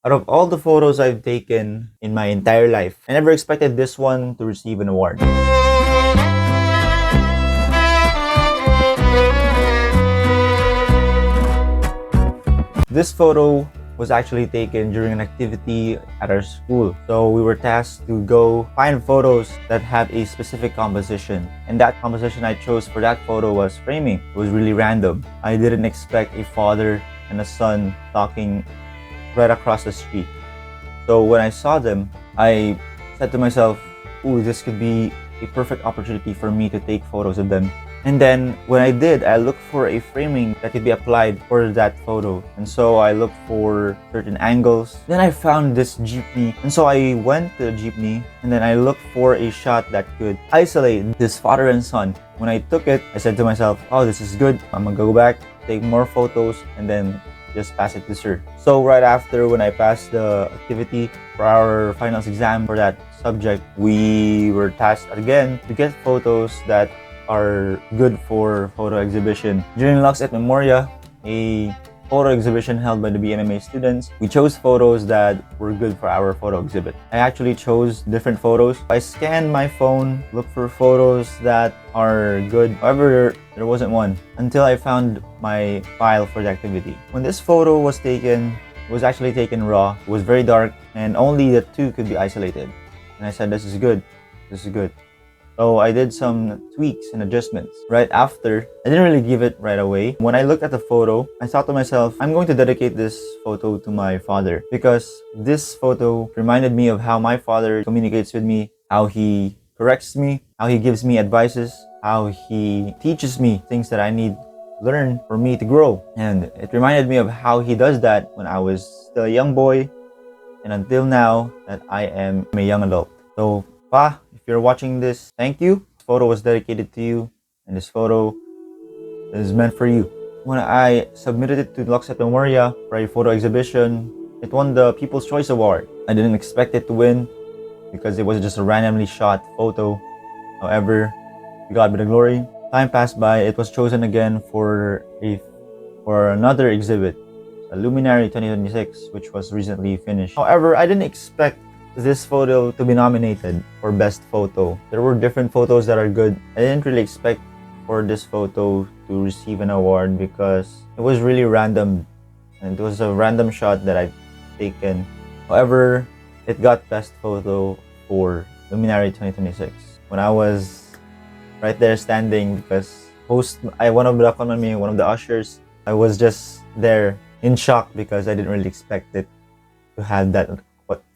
Out of all the photos I've taken in my entire life, I never expected this one to receive an award. This photo was actually taken during an activity at our school. So we were tasked to go find photos that have a specific composition. And that composition I chose for that photo was framing. It was really random. I didn't expect a father and a son talking right across the street. So when I saw them, I said to myself, ooh, this could be a perfect opportunity for me to take photos of them. And then when I did, I looked for a framing that could be applied for that photo. And so I looked for certain angles. Then I found this jeepney. And so I went to the jeepney and then I looked for a shot that could isolate this father and son. When I took it, I said to myself, oh, this is good. I'm gonna go back, take more photos, and then just pass it to sir. So right after, when I passed the activity for our finals exam for that subject, we were tasked again to get photos that are good for photo exhibition. During Lux et Memoria, a photo exhibition held by the BMMA students, we chose photos that were good for our photo exhibit. I actually chose different photos. I scanned my phone, looked for photos that are good. However, there wasn't one until I found my file for the activity. When this photo was taken, it was actually taken raw. It was very dark and only the two could be isolated. And I said, this is good. This is good. So I did some tweaks and adjustments. Right after, I didn't really give it right away. When I looked at the photo, I thought to myself, I'm going to dedicate this photo to my father because this photo reminded me of how my father communicates with me, how he corrects me, how he gives me advices, how he teaches me things that I need to learn for me to grow. And it reminded me of how he does that when I was still a young boy and until now that I am a young adult. So, Pa, if you're watching this, thank you. This photo was dedicated to you, and this photo is meant for you. When I submitted it to Lux et Memoria for a photo exhibition, it won the People's Choice Award. I didn't expect it to win because it was just a randomly shot photo. However, to God be the glory. Time passed by, it was chosen again for another exhibit, a Luminary 2026, which was recently finished. However, I didn't expect this photo to be nominated for best photo. There were different photos that are good. I didn't really expect for this photo to receive an award because it was really random and it was a random shot that I've taken. However, it got best photo for Luminary 2026 when I was right there standing because one of the ushers, I was just there in shock because I didn't really expect it to have that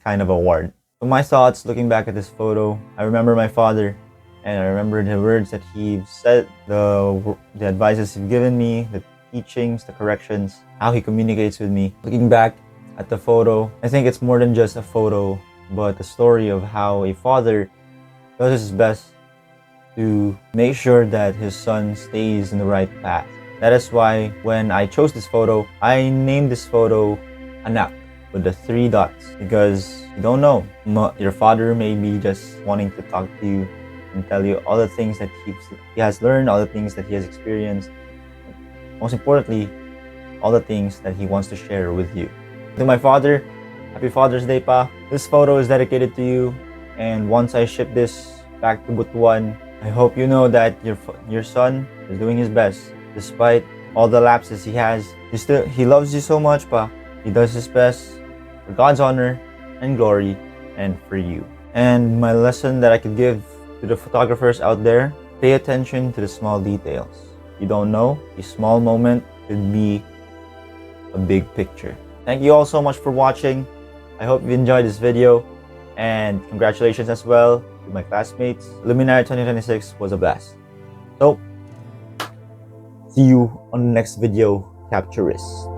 kind of award. So my thoughts looking back at this photo, I remember my father and I remember the words that he said, the advices he's given me, the teachings, the corrections, how he communicates with me. Looking back at the photo, I think it's more than just a photo, but a story of how a father does his best to make sure that his son stays in the right path. That is why when I chose this photo, I named this photo Anak, with the 3 dots, because you don't know, your father may be just wanting to talk to you and tell you all the things that he has learned, all the things that he has experienced, most importantly, all the things that he wants to share with you. To my father, happy Father's Day, Pa. This photo is dedicated to you, and once I ship this back to Butuan, I hope you know that your son is doing his best despite all the lapses he has. He loves you so much, Pa. He does his best for God's honor and glory and for you. And my lesson that I could give to the photographers out there, pay attention to the small details. You don't know, a small moment could be a big picture. Thank you all so much for watching. I hope you enjoyed this video, and congratulations as well to my classmates. Luminary 2026 was a blast. So, see you on the next video, Capturist.